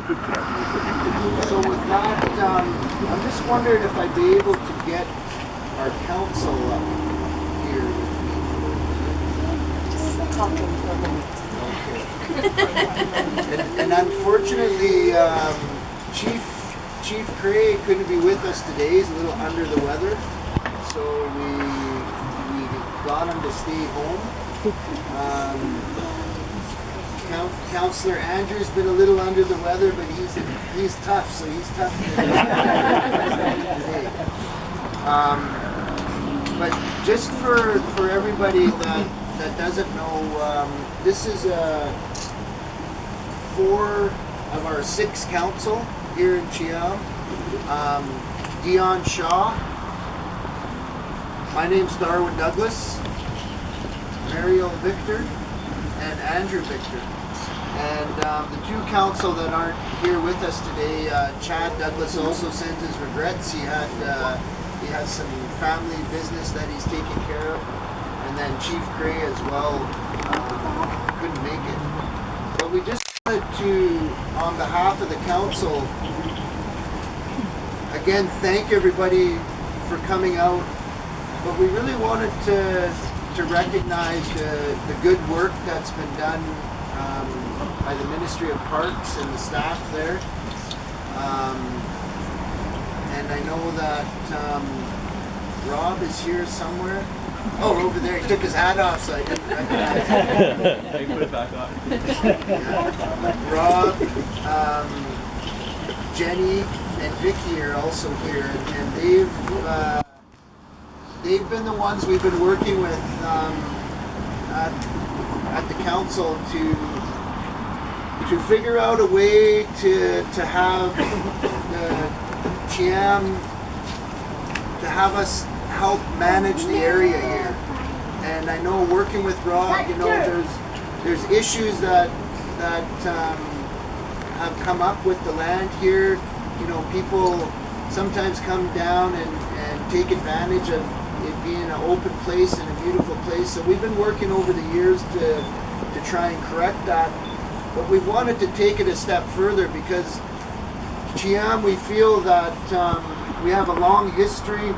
So with that, I'm just wondering if I'd be able to get our council up here with me. Just coughing for a minute. Okay. and unfortunately, Chief Cray couldn't be with us today. He's a little under the weather, so we got him to stay home. Councillor Andrew's been a little under the weather, but he's tough, so he's tough today. But just for everybody that doesn't know, this is 4 of our 6 council here in Cheam. Dion Shaw, my name's Darwin Douglas, Mariel Victor, and Andrew Victor. And the 2 council that aren't here with us today, Chad Douglas also sent his regrets. He has some family business that he's taking care of, and then Chief Cray as well couldn't make it. But we just wanted to, on behalf of the council, again thank everybody for coming out. But we really wanted to recognize the good work that's been done by the Ministry of Parks and the staff there. And I know that Rob is here somewhere. Oh, over there. He took his hat off, so I didn't recognize him. I put it back on. Yeah. Rob, Jenny, and Vicky are also here, and they've been the ones we've been working with at the council to figure out a way to have the Cheam, to have us help manage the area here. And I know working with Rob, you know, there's issues that have come up with the land here. You know, people sometimes come down and take advantage of it being an open place and a beautiful place. So we've been working over the years to try and correct that. But we wanted to take it a step further because Cheam, we feel that we have a long history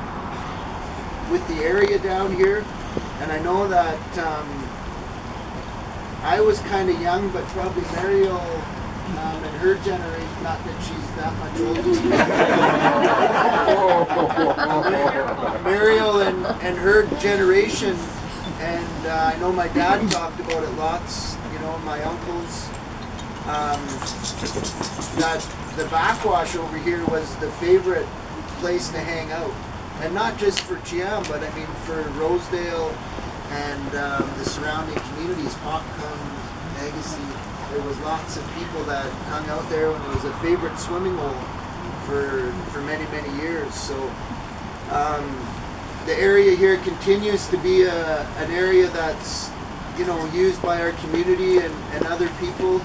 with the area down here. And I know that I was kind of young, but probably Mariel and her generation, not that she's that much older. Mariel and her generation, and I know my dad talked about it lots, you know, my uncles, that the backwash over here was the favorite place to hang out. And not just for Cheam, but I mean for Rosedale and the surrounding communities, Popcom, Agassiz. There was lots of people that hung out there, and it was a favorite swimming hole for many, many years. So the area here continues to be an area that's, you know, used by our community and other people.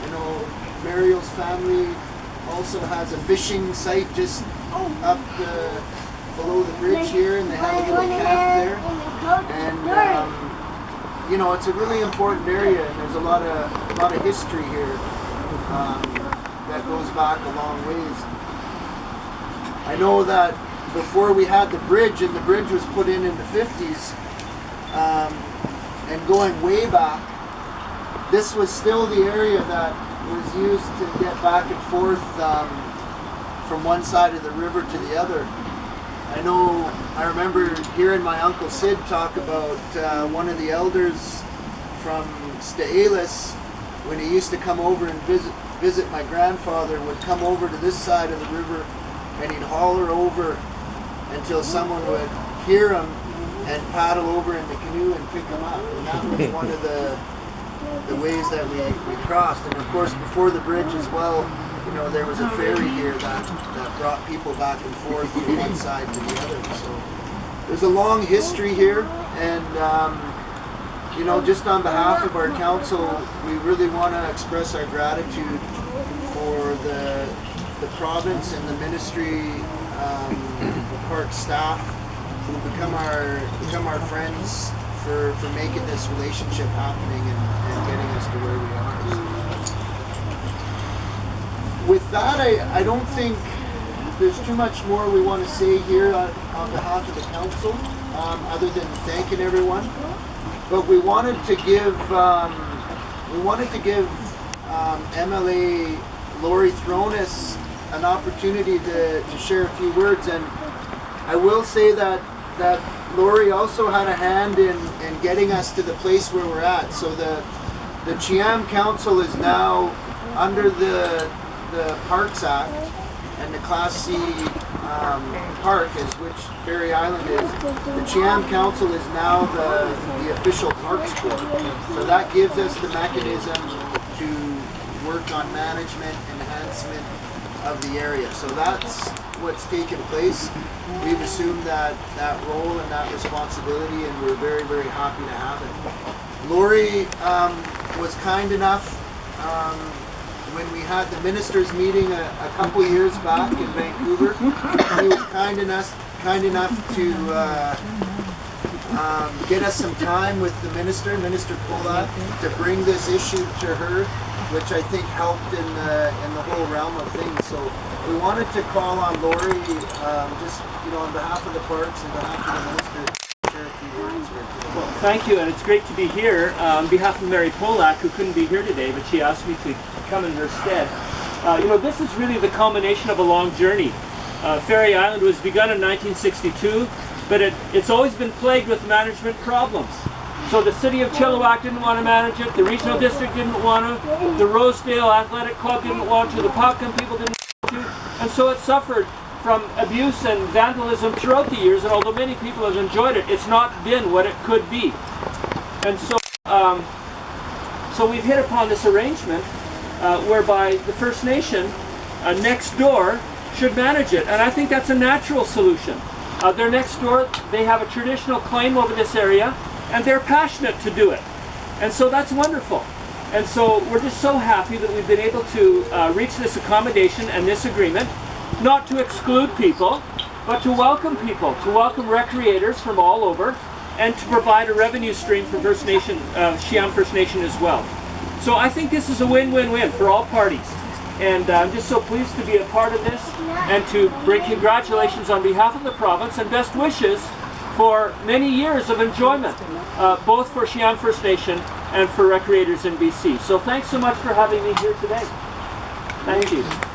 You know, Mariel's family also has a fishing site just up below the bridge here, and they have a little camp there. And you know, it's a really important area, and there's a lot of history here that goes back a long ways. I know that before we had the bridge, and the bridge was put in the 50s, and going way back, this was still the area that was used to get back and forth from one side of the river to the other. I remember hearing my Uncle Sid talk about one of the elders from Staelis, when he used to come over and visit my grandfather, would come over to this side of the river and he'd holler over until someone would hear him and paddle over in the canoe and pick him up. And that was one of the ways that we crossed. And of course, before the bridge as well, you know, there was a ferry here that brought people back and forth from one side to the other. So there's a long history here, and you know, just on behalf of our council, we really want to express our gratitude for the province and the ministry, park staff who become our friends for making this relationship happening and getting us to where we are. So. with that, I don't think there's too much more we want to say here on behalf of the council, other than thanking everyone. But we wanted to give MLA Lori Thronis an opportunity to share a few words, and I will say that Lori also had a hand in getting us to the place where we're at. So the Cheam Council is now under the Parks Act and the Class C park, is which Ferry Island is. The Cheam Council is now the official parks board. So that gives us the mechanism to work on management, enhancement of the area. So that's what's taken place. We've assumed that role and that responsibility, and we're very, very happy to have it. Lori was kind enough when we had the ministers meeting a couple years back in Vancouver. He was kind enough to get us some time with the Minister Polak, to bring this issue to her, which I think helped in the whole realm of things. So we wanted to call on Lori, just on behalf of the parks and behalf of the Minister, to share a few words here today. Well, thank you, and it's great to be here on behalf of Mary Polak, who couldn't be here today, but she asked me to come in her stead. This is really the culmination of a long journey. Ferry Island was begun in 1962, but it's always been plagued with management problems. So the city of Chilliwack didn't want to manage it, the regional district didn't want to, the Rosedale Athletic Club didn't want to, the Popcom people didn't want to, and so it suffered from abuse and vandalism throughout the years, and although many people have enjoyed it, it's not been what it could be. And so, so we've hit upon this arrangement whereby the First Nation next door should manage it, and I think that's a natural solution. They're next door, they have a traditional claim over this area, and they're passionate to do it. And so that's wonderful. And so we're just so happy that we've been able to reach this accommodation and this agreement, not to exclude people, but to welcome people, to welcome recreators from all over, and to provide a revenue stream for First Nation, Cheam First Nation as well. So I think this is a win-win-win for all parties. And I'm just so pleased to be a part of this, and to bring congratulations on behalf of the province and best wishes for many years of enjoyment, both for Cheam First Nation and for recreators in BC. So thanks so much for having me here today. Thank you.